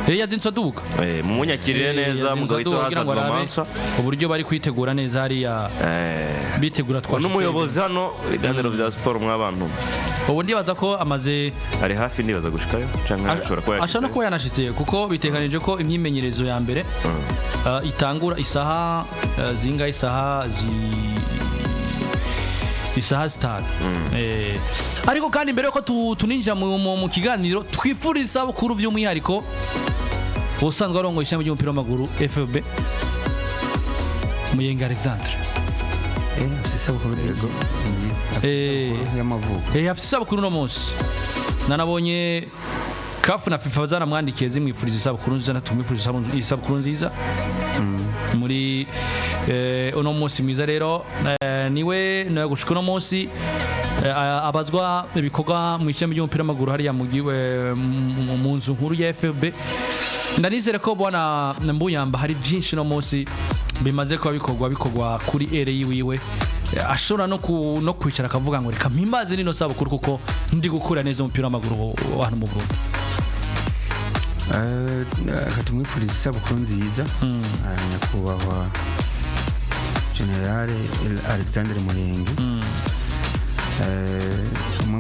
yazindutse aduga mumunyakirire neza mugahita haza romansa uburyo bari kwitegura neza hariya bitegura twashyize n'umuyobozi hano ibiganiro bya siporo mw'abantu ubu ndibaza ko amaze ari hafi ndibaza gushikayo cyangwa ashobora kuba yanashitse kuko biteganije ko imyimenyerezo ya mbere itangura isaha zinga isaha zitanu ariko kandi mbere yuko tuninjira mu kiganiro twifuriza isabukuru by'umwihariko usanzwe arongoye ishami ry'umupira w'amaguru FB Muyenge Alexandre afite isabukuru no munsi nanabonye CAF na FIFA zaramwandikiye zimwifuriza isabukuru nziza natumwifuriza isabukuru nziza muri uno munsi mwiza rero niwe no gushika uno munsi abazwa ibikorwa mu ishami ry'umupira w'amaguru hariya mu nzu nkuru ya FB ndanizere ko bwana Mbuyamba hari byinshi no munsi bimaze kuba bikorwa kuri ere yiwe ashobora no kwicara akavuga ngo reka mpimbaze nino sabukuru kuko ndi gukura neza umupira w'amaguru hano mu Burundi katumwifuriza isabukuru nziza nyakubahwa General Alexandre Muyenge umwe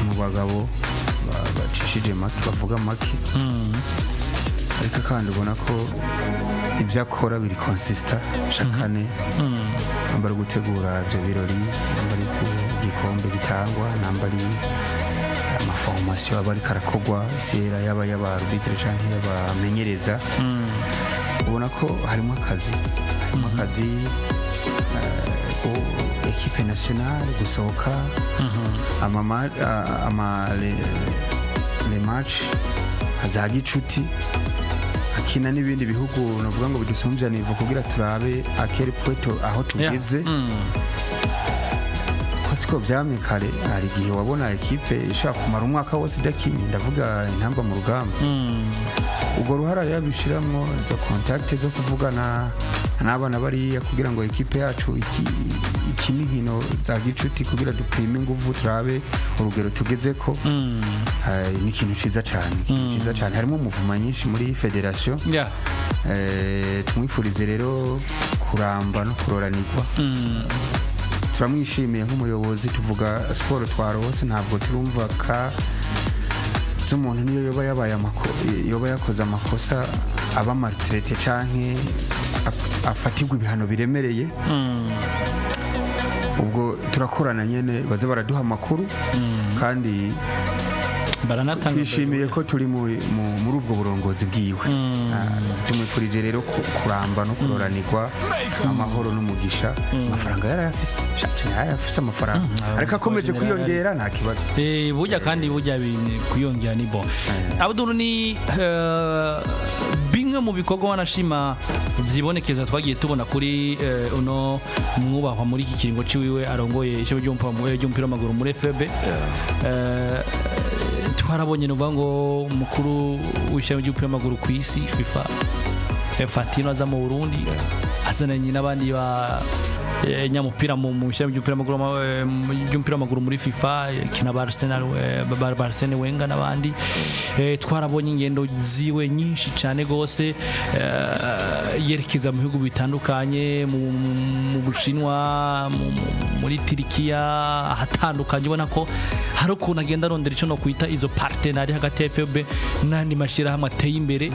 mu bagabo bacishije make bavuga make ariko kandi ubona ko ibyo akora biri consistent shakane nambari gutegura ibyo birori nambari ku gikombe bitangwa nambari amaformation abari karakogwa isera yaba arbitre cyangwa y'abamenyereza ubona ko harimo akazi equipe nationale gusohoka les match za gicuti akina n'ibindi bihugu navuga ngo bidusumbya nivo kugira turabe akeri pweto aho tugeze ko byamye kare hari igihe wabona equipe ishaka kumara umwaka wose idakinye ndavuga intamba mu rugamba ubwo ruhara yabishiramwo zo contact zo kuvugana n'abana bari kugira ngo equipe yacu ikini hino za gicuti kugira duprime nguvu turabe urugero tugeze ko ni ikintu ciza cyane harimo umuvuma nyinshi muri federation tumwifurize rero kuramba no kuroranirwa turamwishimiye nk'umuyobozi tuvuga siporo twarose ntabwo turumva ka z'umuntu niyo yoba yakoze amakosa aba maltraité canke afatirwa ibihano biremereye ubwo turakorana nyene baze baraduha amakuru kandi twishimiye ko turi muri ubwo burongozi bwiwe tumwifurije rero kuramba no kuroranirwa amahoro n'umugisha amafaranga yarayafise amafaranga ariko akomeje kwiyongera nta kibazo burya kwiyongera ni bon Abdul ni bimwe mu bikorwa wanashima byibonekeza twagiye tubona kuri uno mwubahwa muri iki kiringo ciwiwe arongoye ishami ry'umupira w'amaguru muri FB twarabonye nuvuga ngo umukuru w'ishami ry'umupira w'amaguru ku isi FIFA Fatino aza mu Burundi azananye n'abandi ba nyamupira mu ishami ry'umupira w'amaguru muri FIFA kina Barcelona Wenga n'abandi twarabonye ingendo ziwe nyinshi cyane gose yerekeza mu bihugu bitandukanye mu Bushinwa muri Turikiya ahatandukanye ubona ko hari ukuntu agenda arondera icyo no kwita izo partenari hagati ya FB n'andi mashyirahamwe ateye imbere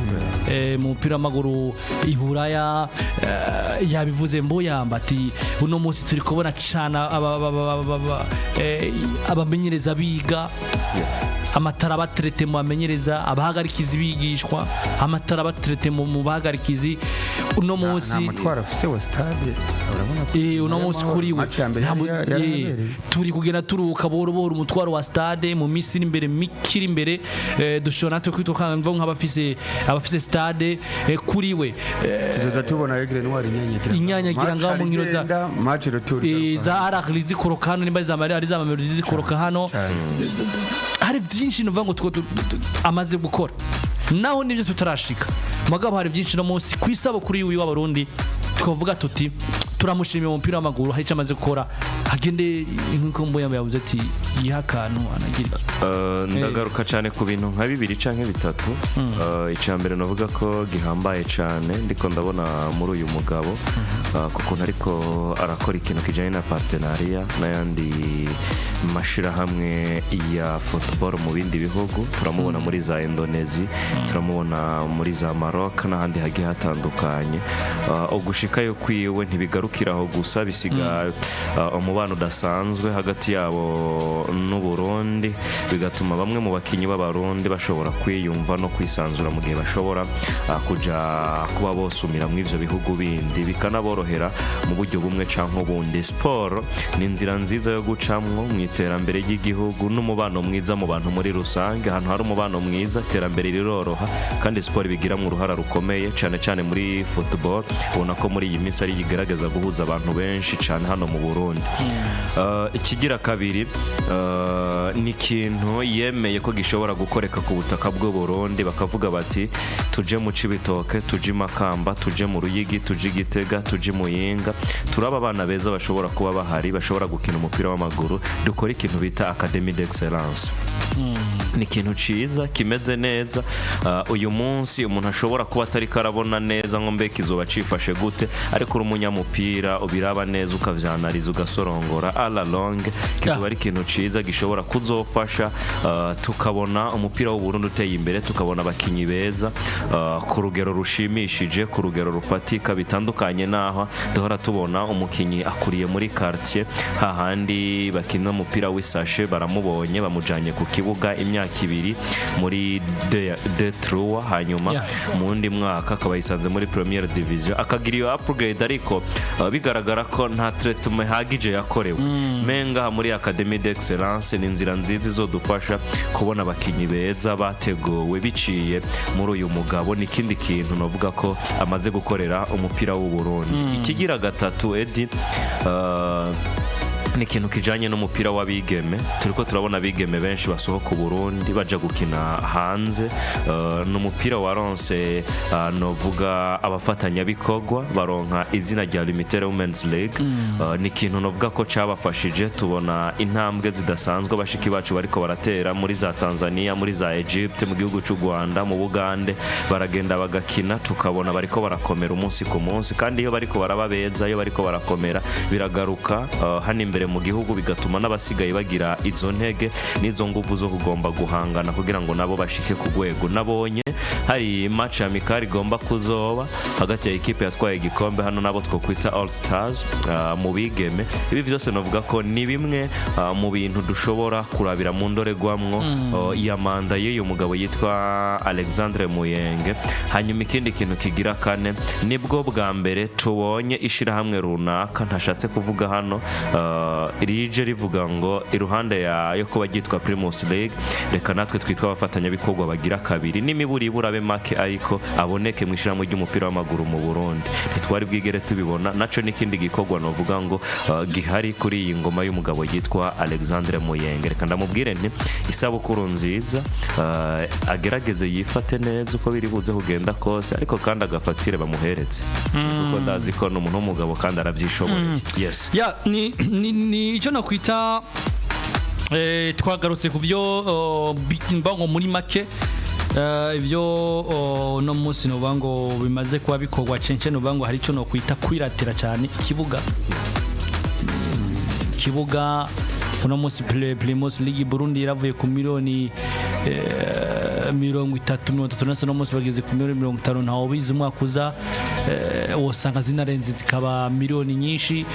mu mupira w'amaguru i Buraya yabivuze Mbuyamba ati uno munsi turi kubona cyana abamenyereza biga amatara batrete mu bamenyereza abahagarikizi bigishwa amatara batrete mu bahagarikizi uno munsi mutwara afise wa stade urabona uno munsi kuri we turi kugenda turuka boro umutwaro wa stade mu misi imbere mikiri imbere dushobora natwe kwitoka mva nk'abafise stade kuri we tuzoza tubona Aigle Noir inyanyagira ngaho mu nkino za match retour za Arahli zikoroka hano nimba ari za Mamelodi zikoroka hano hari byinshi nuvuga ngo amaze gukora naho nibyo tutarashika mugabo hari byinshi no munsi kwisabo kuri uyu w'abarundi twavuga tuti turamushimiye umupira w'amaguru hari amaze gukora hagende nkuko mboya yavuze ati yihakanu anagira ndagaruka cyane ku bintu nka 2 canke 3 icambere navuga ko gihambaye cyane ndiko ndabona muri uyu mugabo kuko ariko arakora ikintu kijanye na partenariat n'ayandi mashira hamwe ya football mu bindi bihugu turamubona muri za Indonesia turamubona muri za Maroc n'ahandi hagiye hatandukanye ugushikayo kwiwe ntibigarukiraho gusa bisiga umubano udasanzwe hagati yabo n'u Burundi bigatuma bamwe mu bakinyi b'abarundi bashobora kwiyumva no kwisanzura mu gihe bashobora kuja kuba bosumira mu ivyo bihugu bindi bikanaborohera mu buryo bumwe canke ubundi sport ni inzira nziza yo gucamwo mu iterambere ry'igihugu n'umubano mwiza mu bantu muri rusange ahantu hari umubano mwiza iterambere riroroha kandi sport bigira mu ruhara rukomeye cyane cyane muri football ubona ko muri iyi minsi ari yigaragaza guhuza abantu benshi cyane hano mu Burundi ikigira kabiri ni ikintu yemeye ko gishobora gukoreka ku butaka bw'u Burundi bakavuga bati tuje mu Cibitoke tuje Makamba tuje mu Ruyigi tuje Gitega tuje Muyenge turaba abana beza bashobora kuba bahari bashobora gukina umupira w'amaguru dukora ikintu bita Academy d'Excellence ni ikintu ciza kimeze neza uyu munsi umuntu ashobora kuba atari karabona neza ngo mbeke izoba cifashe gute ariko umunyamupira ubiraba neza ukavyanariza ugasorongora ala longue kizoba ari ikintu ciza gishobora kuzofasha tukabona umupira w'u Burundi uteye imbere tukabona abakinyi beza ku rugero rushimishije ku rugero rufatika bitandukanye naho duhora tubona umukinyi akuriye muri quartier hahandi bakina umupira w'isashe baramubonye bamujanye ku kibuga imyaka 2 muri D3 hanyuma mu wundi mwaka akaba yisanze muri Premier Division akagira iyo upgrade ariko bigaragara ko nta treatment hagije yakorewe menga muri Academy d'Excellence ni inzira nziza izodufasha kubona abakinyi beza bateguwe biciye muri uyu mugabo n'ikindi kintu navuga ko amaze gukorera umupira w'u Burundi ikigira 3 Edi ni ikintu kijanye n'umupira w'abigeme turiko turabona abigeme benshi basohoka Burundi baja gukina hanze n'umupira waronse novuga abafatanya bikogwa baronka izina rya Limited Women's League ni ikintu novuga ko cabafashije tubona intambwe zidasanzwe bashiki bacu bariko baratera muri za Tanzania muri za Egypt mu gihugu cy'u Rwanda mu Bugande baragenda bagakina tukabona bariko barakomera umunsi ku munsi kandi iyo bariko barababeza iyo bariko barakomera biragaruka hani imbere mu gihugu bigatuma n'abasigaye bagira izo ntege n'izo nguvu zo kugomba guhangana kugira ngo nabo bashike ku rwego nabonye hari match amikari igomba kuzoba hagati ya equipe yatwaye igikombe hano nabo twokwita All Stars mu bigeme ibi byose navuga ko ni bimwe mu bintu dushobora kurabira mu ndoregwamwo ya manda y'uyu mugabo yitwa Alexandre Muyenge hanyuma ikindi kintu kigira kane nibwo bwa mbere tubonye ishira hamwe runaka ntashatse kuvuga hano rije rivuga ngo iruhande yo kuba gitwa Primus League reka natwe twitwa abafatanya bikorwa bagira kabiri n'imiburi burabe make ariko aboneke mu ishirahamwe ry'umupira w'amaguru mu Burundi ntitwari bwigere tubibona naco n'ikindi gikorwa novuga ngo gihari kuri iyi ngoma y'umugabo yitwa Alexandre Muyenge reka ndamubwire nti Isabukuru nziza agerageze yifate neza uko biri buze kugenda kose ariko kandi agafatire bamuheretse kuko ndazi ko n'umuntu w'umugabo kandi aravyishoboye yes ya ni icyo nakwita twagarutse ku byo mbango muri make ibyo no munsi no bango bimaze kuba bikorwa cenche no bango hari icyo no kwita kwiratira cyane ikibuga uno munsi Primus League Burundi yaravuye ku miliyoni 30 no munsi bageze ku miliyoni 50 ntawo bize umwaka uza wosanga zinarenze zikaba miliyoni nyinshi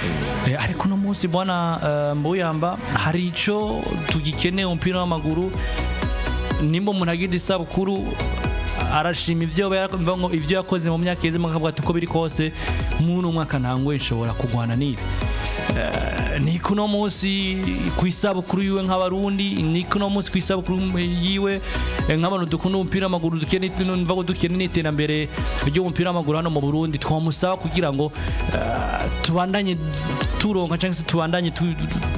ariko no munsi bwana mbuyamba hari ico tugikeneye umupira w'amaguru nimba umuntu agira Isabukuru arashima ivyo yakoze mu myaka yeze makavuga tuko biri kose mu mwaka ntangwe nshobora kugwana nibi ni kuno munsi ku Isabukuru yiwe nk'abarundi ni kuno munsi ku Isabukuru yiwe nk'abantu dukunda umupira w'amaguru dukeneye n'iterambere ry'umupira w'amaguru hano mu Burundi twamusaba kugira ngo tubandanye turonka cyangwa se tubandanye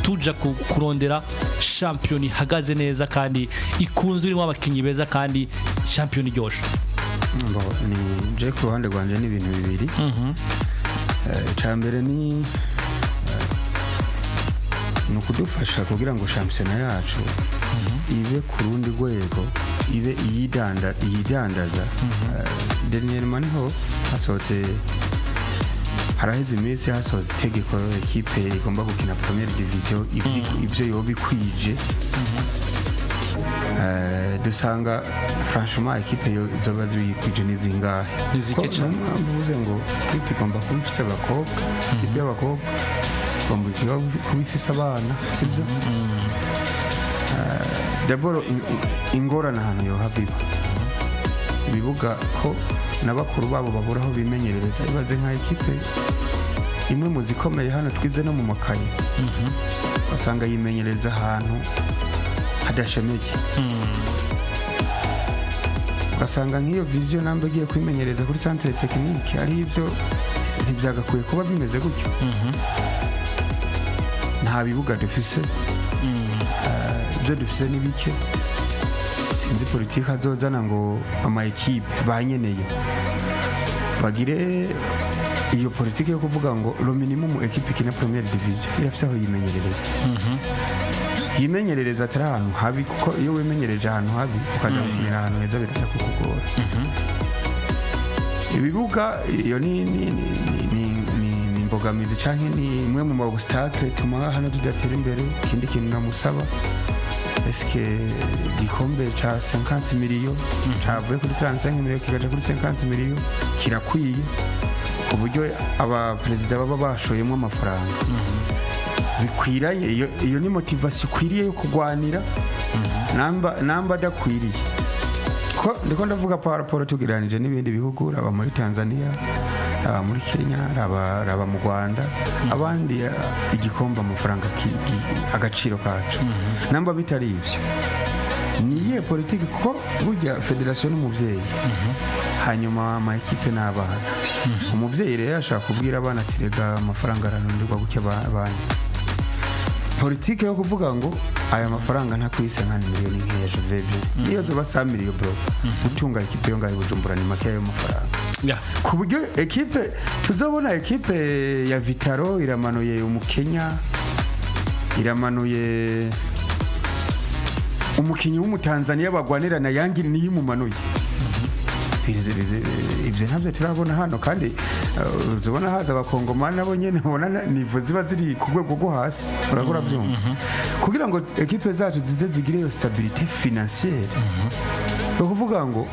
tuja kurondera champion ihagaze neza kandi ikunzwe irimo abakinyi beza kandi champion iryoshe ni je ku ruhande rwanje ni ibintu bibiri cyambere ni ukudufasha kugira ngo shampiyona yacu ibe ku rundi rwego, ibe iyidandaza. Dernièrement niho hasohotse, haraheze iminsi hasohotse itegeko ekipe igomba gukina première division ivyo yoba ikwije. Dusanga franchement ekipe zoba zikwije n'izingahe, mvuze ngo ekipe igomba kuba ifise abakobwa, ekipe y'abakobwa igomba kuba ifise abana, sibyo? D'abord ingorane ahantu yohava iba ibibuga ko n'abakuru babo babura aho bimenyerereza. Ibaze nka ekipe imwe mu zikomeye hano twize no mu makayi, basanga yimenyereza ahantu hadashemeye. Ugasanga nk'iyo vision namba agiye kwimenyereza kuri centre technique, ari ibyo ntibyagakwiye kuba bimeze gutyo. Nta bibuga dufise, ibyo dufise ni bike. Sinzi politiki azozana ngo ama ekipe banyeneye bagire iyo politiki yo kuvuga ngo lo minimum ekipe ikina première division irafise aho yimenyerereza. Yimenyerereza atari ahantu habi, kuko iyo wimenyereje ahantu habi ukaja gukinira ahantu heza biraza kukugora. Ibibuga iyo ni imbogamizi canke ni imwe mu obstacle tuma hano tudatera imbere. Ikindi kintu namusaba, eske gikombe cha 50 millions chavuye kuri 35 millions kigaja kuri 50 millions kirakwiye, ku buryo aba president baba bashoyemo amafaranga bikwiraye. Iyo ni motivation ikwiriye yo kugwanira namba adakwiriye. Ko ndiko ndavuga par rapport tugiranije n'ibindi bihugu, aba muri Tanzania, aba muri Kenya, aba mu Rwanda, abandi igikomba amafaranga agaciro kacu. Namba bitari ibyo niye politiki, ko burya federation n'umuvyeyi, hanyuma ama ekipe n'abana. Umuvyeyi rero ashaka kubwira abana ati rega amafaranga aranonderwa guke abana. Politiki yo kuvuga ngo aya mafaranga ntakwise nka miliyoni nk'eya jovebe niyo zoba 100 million bro, gutunga ekipe yo ngaho Bujumbura ni make ayo mafaranga. Ku buryo ekipe tuzobona ekipe ya Vitaro iramanuye umukenya, iramanuye umukinyi w'umutanzania bagwanira na yangi niyo mumanuye. Ibyo ntabyo turabona hano, kandi uzobona haza abakongomani nabo nyene ubona nivo ziba ziri ku rwego rwo hasi. Uragura byumva kugira ngo ekipe zacu zize zigire iyo stabilité financière. Ukuvuga ngo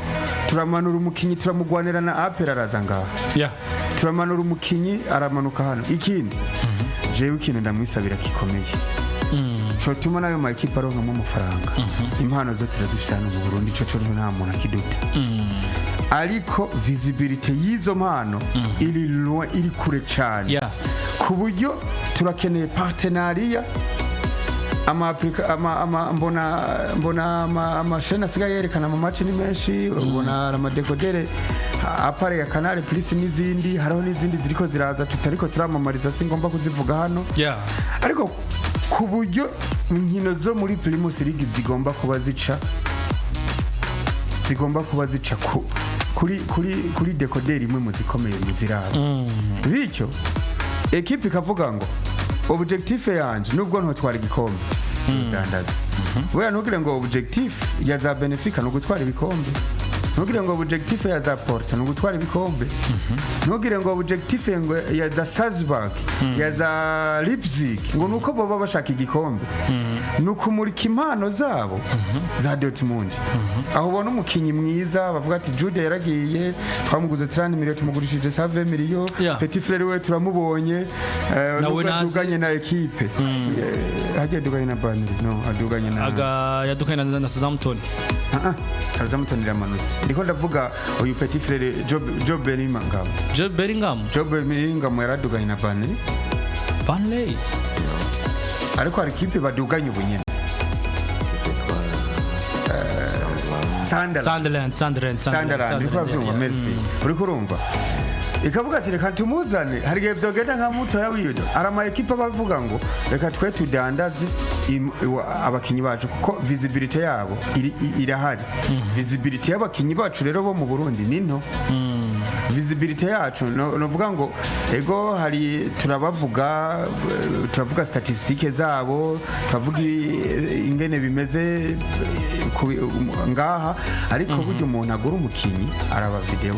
turamanura umukinyi turamugwanira na APR araza ngaha, turamanura umukinyi aramanuka hano. Ikindi jewe ikintu ndamwisabira kikomeye, cyo tuma nayo ma ekipe aronka mu mafaranga. Impano zo turazifisa hano mu Burundi, cyo nta muntu akiduta. Ariko visibility y'izo mpano iri kure cyane, ku buryo turakeneye partenariat. Mbona amasheni asigaye yerekana mu match ni menshi, ubona amadekodere apare ya Canal Plus n'izindi, hariho n'izindi ziriko ziraza tutariko turamamariza, singomba kuzivuga hano. Ariko ku buryo inkino zo muri Primus League zigomba kuba zica kuri dekoderi imwe mu zikomeye mu zirabo. Bityo ekipe ikavuga ngo objectif yanje nubwo ntotwara igikombe dandaza. Weya ntugire ngo objectif ya za Benfica no gutwara ibikombe, ntugire ngo objectif ya za Porto no gutwara ibikombe, ntugire ngo objectif ya za Salzburg, ya za Leipzig ngo nuko baba bashaka igikombe. Nukumurika impano zabo za Dortmund. Aho ubona umukinyi mwiza bavuga ati Jude yaragiye, twamuguze 30 millions tumugurishije 20 millions. Petit frère we turamubonye, aduganye na ekipe. Hagiye aduganye na Burnley, no aduganye na yadukanye na Southampton. Southampton iramanutse. Ndiko ndavuga uyu Petit frère Job Bellingham yaraduganye na Burnley. Ariko hari kipe baduganye ubunyene. Sunderland ndiko byumva merci. Uri kurumva ikavuga ati reka tumuzane, hari gihe byogenda nka muto ya wiyo arama ekipe bavuga ngo reka twe tudandaze abakinyi bacu kuko visibility yabo irahari. Visibility y'abakinyi bacu rero bo mu Burundi nino. Visibility yacu novuga ngo ego hari turavuga statistike zabo, turavuga ingene bimeze ngaha, ariko buryo umuntu agura umukinyi araba video,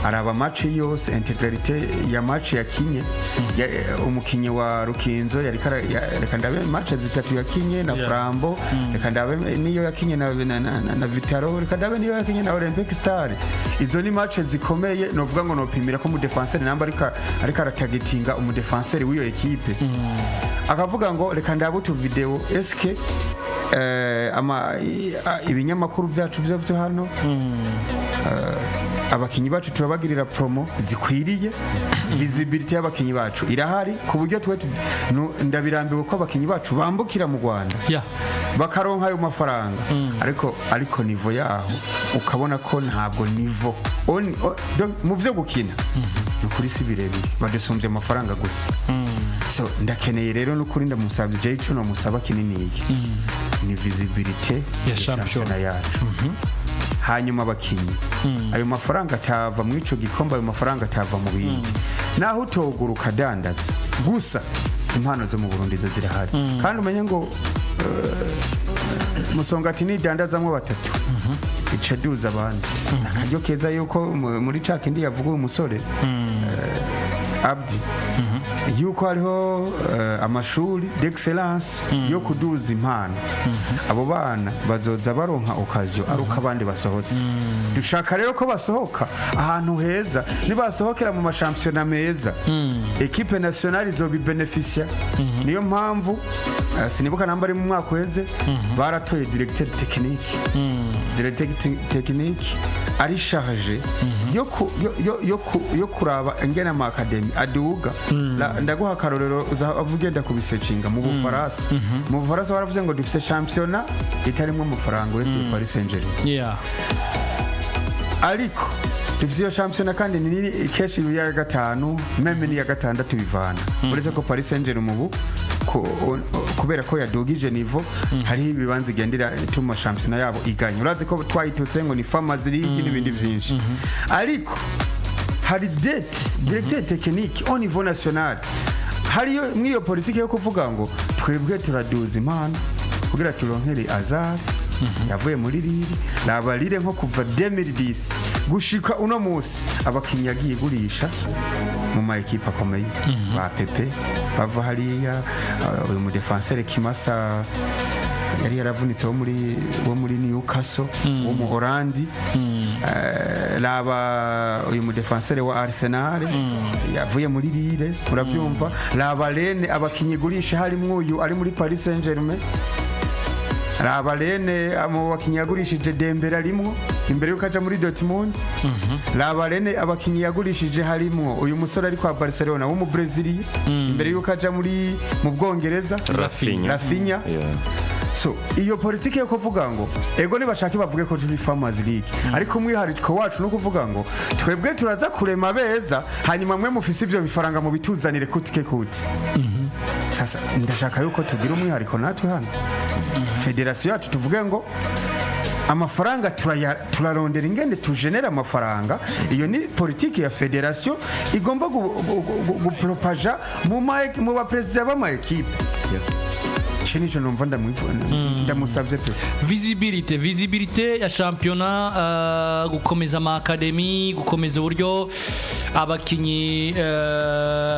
araba match yose, integrity ya match yakinye. Umukinyi wa Rukinzo reka ndabe match zitatu yakinye na Frambo, reka ndabe niyo yakinye na Vitaro, reka ndabe niyo yakinye na Olympic Star. Izo ni match zikomeye, novuga ngo nopimira ko mu defenseur namba ariko aratargetinga umu defenseur w'iyo equipe. Akavuga ngo reka ndabe tu video eske ibinyamakuru byacu byo hano abakinyi bacu turabagirira promo zikwiriye. Visibility y'abakinyi bacu irahari ku buryo twe ndabirambiwe ko abakinyi bacu bambukira mu Rwanda bakaronka ayo mafaranga, ariko nivo yaho ukabona ko ntabwo nivo mu byo gukina nukuri si birebire, badusumbye amafaranga gusa. So ndakeneye rero nukuri ndamusabye Jayco no musaba kinini iki ni visibility ya championnat yacu. Hanyuma abakinyi ayo mafaranga atava mu ico gikombe, ayo mafaranga atava mu bindi, naho utoguruka dandaza gusa impano zo mu Burundi zo zirahari. Kandi umenye ngo Musongati ni dandazamwe batatu icaduza abandi. Akaryo keza yuko muri cakindi yavuga umusore Abdi yuko hariho amashuri d'excellence yo kuduza impano. Abo bana bazoza baronka okaziyo aruka abandi basohotse. Dushaka rero ko basohoka ahantu heza, nibasohokera mu mashampiyona meza, equipe nationale izobibeneficia. Niyo mpamvu sinibuka namba ari mu mwaka weze baratoye directeur technique. Directeur technique ari charge yo kuraba engena ma academy aduga. Ndaguha karorero uzavugenda kubisecinga mu Bufaransa. Mu Bufaransa baravuze ngo dufise championnat itarimo amafaranga uretse Paris Saint-Germain. Ariko dufise iyo championnat kandi ni keshi ya gatanu meme ni ya gatandatu bivana. Uretse ko Paris Saint-Germain mu kubera ko yadogije niveau hari ibibanza igendera ituma championnat yabo iganya. Urazi ko twayitutse ngo ni Farmers League n'ibindi byinshi. Ariko hari directeur technique au niveau national. Hariyo mwiyo politike yo kuvuga ngo twebwe turaduza impano kugira turonkere azar yavuye muri riri labalire nko kuva 2010 gushika uno munsi abakinyi yagiye gurisha mu ma equipe akomeye ba Pepe bava hariya uyu mu defenseur Kimasa yari yaravunitse wo muri Newcastle wo mu Holandi. Laba uyu mu defenseur wa Arsenal yavuye muri Lille, urabyumva. Laba Lene abakinyi gurisha harimwo uyu ari muri Paris Saint-Germain. Laba Lene amo bakinyi yagurishije Dembele arimwo imbere yuko aja muri Dortmund. Laba Lene abakinyi yagurishije harimwo uyu musore ari kwa Barcelona wo mu Brazil imbere yuko aja mu Bwongereza Rafinha. So iyo politike yo kuvuga ngo ego nibashaka bavuge ko turi Farmers League, ariko mwihariko wacu no kuvuga ngo twebwe turaza kurema beza hanyuma mwe mufise ivyo bifaranga mu bituzanire kutike kuti. Sasa ndashaka yuko tugira umwihariko natwe hano federation yacu tuvuge ngo amafaranga turarondera ingende tugenera amafaranga. Iyo ni politike ya federation igomba gupropaja mu ba president ba ma equipe. Chenije numva ndamusabye pe visibility ya championnat, gukomeza ama academy, gukomeza uburyo abakinyi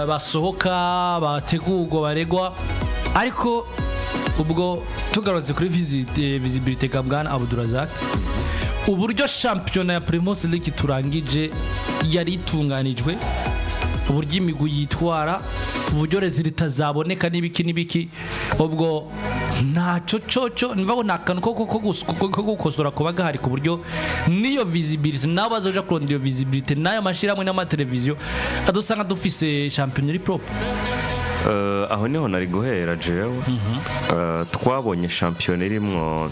basohoka bategurwa baregwa. Ariko ubwo tugaruze kuri visibility kabwana Abdurazak, uburyo championnat ya Premier League turangije yari itunganijwe, uburyo imigwi yitwara, uburyo resultat zaboneka n'ibiki ubwo ntaco coco nivaho nakano ko gukosora kuba gahari ku buryo niyo visibility nabo bazoja kurondera iyo visibility nayo mashiramwe n'amateleviziyo adusanga dufise championnat propre. Aho niho nari guhera jewe. Twabonye championnat irimwo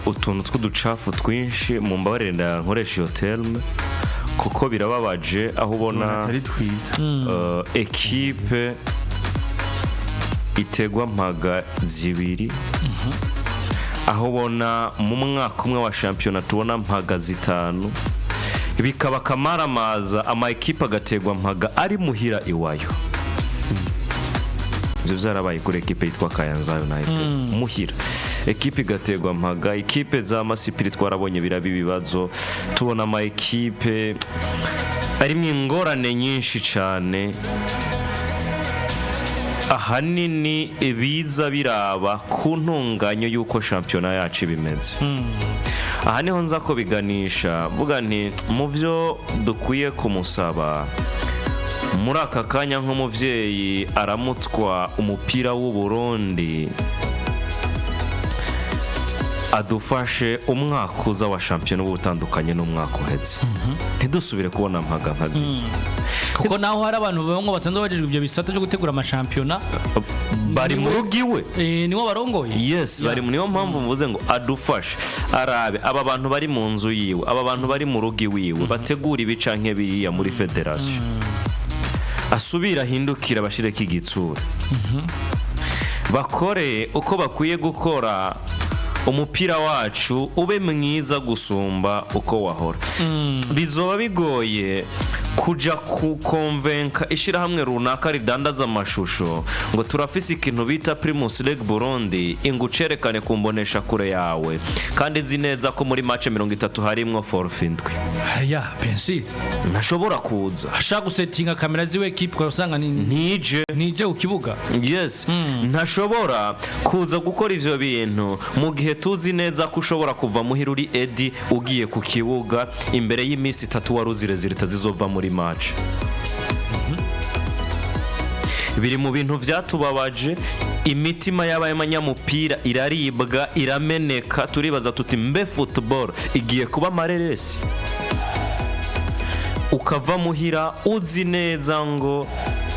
utuntu tw'uducafu twinshi mu mbabarire nkoresha iyo terme kuko birababaje aho ubona equipe itegwa mpaga zibiri aho bona mu mwaka umwe wa shampiyona tubona mpaga zitanu bikaba kamaramaza ama ekipe agategwa mpaga ari muhira iwayo. Ibyo byarabaye kuri ekipe yitwa Kayanza United muhira ekipe igategwa mpaga. Ekipe za Masipiri twarabonye birabi bibazo, tubona ama ekipe ari mu ingorane nyinshi cyane, ahanini biza biraba ku ntunganyo y'uko shampiyona yacu bimeze. Aha niho nza ko biganisha vuga nti mu byo dukwiye kumusaba muri aka kanya nk'umuvyeyi aramutswa umupira w'u Burundi, adufashe umwaka uza wa shampiyona ubutandukanye n'umwaka uheze, ntidusubire kubona mpaga nkazi. Kuko naho hari abantu bamwe basanzwe bajijwe ibyo bisata byo gutegura amashampiyona bari mu rugiwe niwo barongoye. Yes, bari niyo mpamvu mvuze ngo adufashe arabe aba bantu bari mu nzu yiwe, aba bantu bari mu rugi wiwe bategura ibicanke biriya muri federation, asubira hindukira bashireke igitsura, bakore uko bakwiye gukora umupira wacu ube mwiza gusumba uko wahora. Bizoba bigoye kuja kukonvenka ishirahamwe runaka ridandaza amashusho ngo turafise ikintu bita Primus League Burundi ingucerekane kumbonesha kure yawe kandi nzi neza ko muri match 30 harimwo forfindwe. Ya pensi ntashobora kuza ashaka gusettinga kamera ziwe equipe kwa usanga nije ukibuga. Yes, ntashobora kuza gukora ivyo bintu mu gihe tuzi neza ko ushobora kuva muhiruri Edi ugiye ku kibuga imbere y'imisi 3 waruzirezire tazizova muri match. Biri mu bintu vyatubabaje, imitima y'abanyamupira iraribwa irameneka, turibaza tuti mbe football igiye kuba mareresi, ukava muhira uzi neza ngo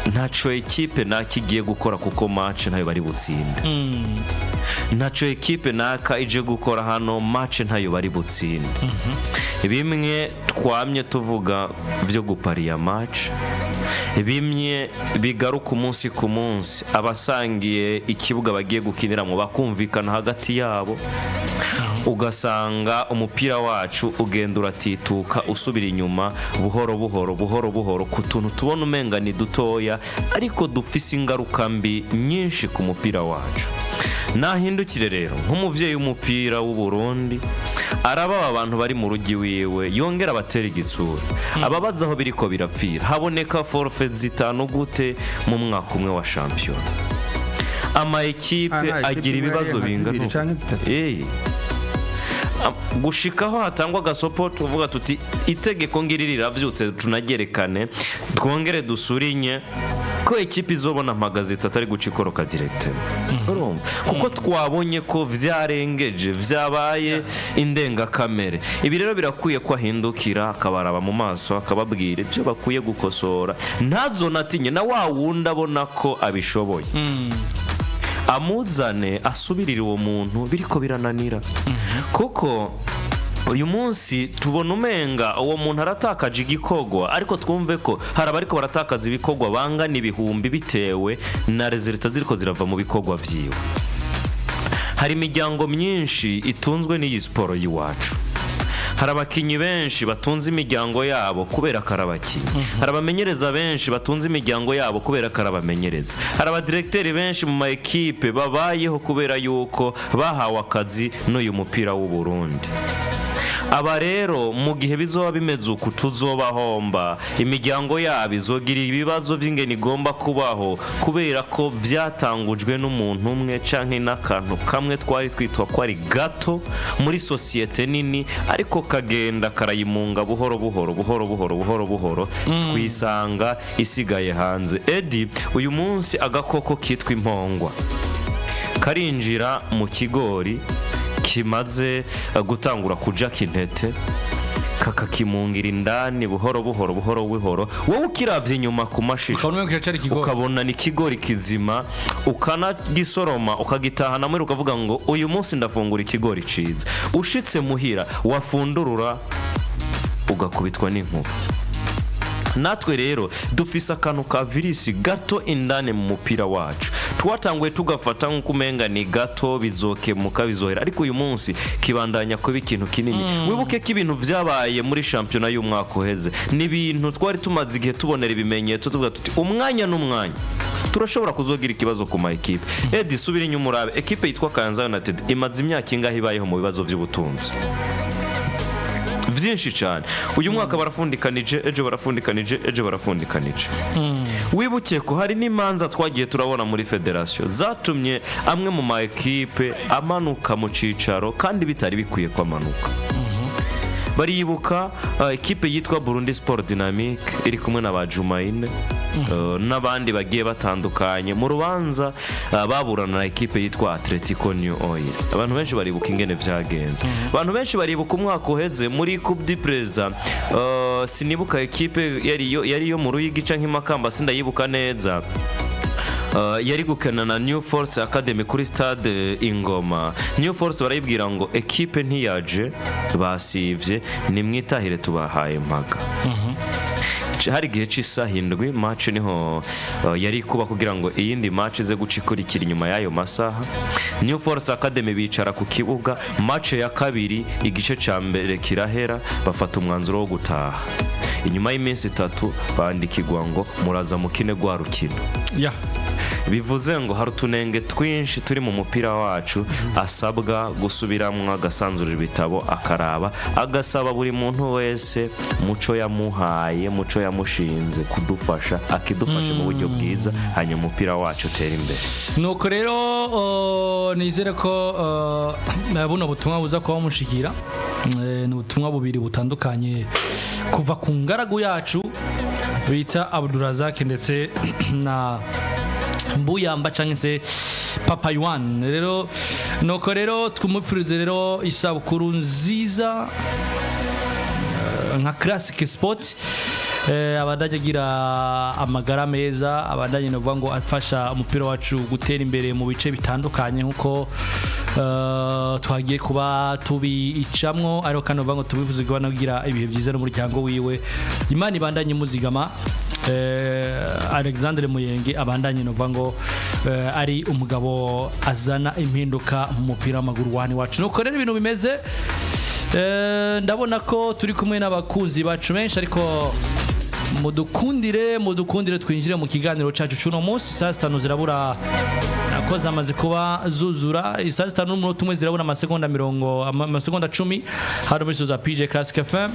ntaco ekipe nakigiye gukora kuko match ntayo bari butsinde. Ntaco ekipe naka ije gukora hano match ntayo bari butsinde. Bimwe twamye tuvuga byo gupariya match, bimwe bigaruka umunsi ku munsi, abasangiye ikibuga bagiye gukinira mu bakumvikana hagati yabo, ugasanga umupira wacu ugenda uratituka usubira inyuma buhoro buhoro ku tuntu tubona umenga ni dutoya ariko dufise ingaruka mbi nyinshi ku mupira wacu. Nahindukire rero nk'umuvyeyi w'umupira w'u Burundi araba abantu bari mu rugi wiwe yongera batera igitsura, ababaza aho biriko birapfira, haboneka forfait zitanu gute mu mwaka umwe wa shampiyona, ama ekipe agira ibibazo bingana gushikaho hatangwa gasopo tuvuga tuti itegeko ngiri riravyutse tunagerekane twongere dusurinye ko ekipe izobona amagazeti atari gucikoroka direct. Kuko twabonye ko vyarengeje vyabaye indenga kamere. Ibi rero birakwiye ko ahindukira akabaraba mu maso akababwira ibyo bakwiye gukosora, ntazonatinye na wa wunda abona ko abishoboye, amuzane asubirira uwo muntu biriko birananira. Kuko uyu munsi tubona umenga uwo muntu aratakaje igikogwa, ariko twumve ko hari abariko baratakaza ibikogwa bangana ibihumbi bitewe na resultat ziriko zirava mu bikogwa vyiwe. Hari imiryango myinshi itunzwe n'iyi sport yiwacu, hari abakinyi benshi batunze imiryango yabo kubera karabakinyi, hari abamenyereza benshi batunze imiryango yabo kubera karabamenyereza, hari abadirecteurs benshi mu ma equipe babayeho kubera yuko bahawe akazi n'uyu mupira w'u Burundi. Aba rero mu gihe bizoba bimeze uku tuzobahomba, imiryango yabo izogira ibibazo vy'ingene igomba kubaho kubera ko vyatangujwe n'umuntu umwe canke n'akantu kamwe twari twitwa ko ari gato muri societe nini, ariko kagenda karayimunga buhoro buhoro twisanga isigaye hanze. Edi, uyu munsi agakoko kitwa impongwa karinjira mu kigori kimaze gutangura kujaka intete, kakakimungira indani buhoro wowe ukiravye inyuma ku mashisho ukabona ni kigori kizima, ukanagisoroma ukagitahana muri ukavuga ngo uyu munsi ndafungura ikigori ciza. Ushitse muhira wafundurura ugakubitwa n'inkuba. natwe rero dufise akantu ka virisi gato indane mu mupira wacu twatanguye tugafata nk'uko umenga ni gato bizokemuka bizohera ariko uyu munsi kibandanya kuba ikintu kinini wibuke ko ibintu vyabaye muri shampiyona y'umwaka uheze ni ibintu twari tumaze igihe tubonera ibimenyetso tuvuga tuti umwanya n'umwanya turashobora kuzogira ikibazo ku ma equipe Edi subira inyuma urabe equipe yitwa Kayanza United imaze imyaka ingahe ibayeho mu bibazo by'ubutunzi vyinshi cyane uyu mwaka barafundikanije ejo barafundikanije wibuke ko hari n'imanza twagiye turabona muri federation zatumye amwe mu ma equipe amanuka mu cicaro kandi bitari bikwiye kwamanuka baribuka equipe yitwa Burundi Sport Dynamique iri kumwe na bajumaine n'abandi bagiye batandukanye mu rubanza baburana na equipe yitwa Atletico New Oil abantu benshi baribuka ingene vyagenze abantu benshi baribuka umwaka uheze muri Coupe du President sinibuka equipe yari yo mu Ruyigi canke Makamba sindayibuka neza yari gukena na New Force Academy kuri stade Ingoma New Force barayibwira ngo equipe ntiyaje basivye nimwitahire tubahaye mpaga hari igihe cy'isaha 7 match niho yari kuba kugira ngo iyindi match ze gucikurikira inyuma y'ayo masaha New Force Academy bicara ku kibuga match ya kabiri igice ca mbere kirahera bafata umwanzuro wo gutaha inyuma y'iminsi 3 bandikirwa ngo muraza mukine gwa rukino bivuze ngo hari utunenge twinshi turi mu mupira wacu asabwa gusubiramwo agasanzura ibitabo akaraba agasaba buri muntu wese muco yamuhaye muco yamushinze kudufasha akidufashe mu buryo bwiza hanyuma umupira wacu utera imbere nuko rero nizere ko buno butumwa buza kuba mushikira ni ubutumwa bubiri butandukanye kuva ku ngaragu yacu bita Abdurazak ndetse na Mbuyamba canke se Papa Yuan rero nuko rero twumufurize rero isabukuru nziza nka classic sport abadagira amagara meza abadanye novuga ngo afasha umupira wacu gutera imbere mu bice bitandukanye nkuko twagiye kuba tubicamwo ariko kandi novuga ngo tubivuze ko banagira ibihe byiza n'umuryango wiwe Imana ibandanye muzigama Alexandre Muyenge abandanye novuga ngo ari umugabo azana impinduka mu mupira w'amaguru wani wacu nuko rero ibintu bimeze ndabona ko turi kumwe n'abakuzi bacu benshi ariko mudukundire twinjire mu kiganiro cyacu cy'uno munsi saa 5 zirabura nako zamaze kuba zuzura saa 5 n'umunota umwe zirabura amasegonda 10 hari muri Sosy PJ Classic FM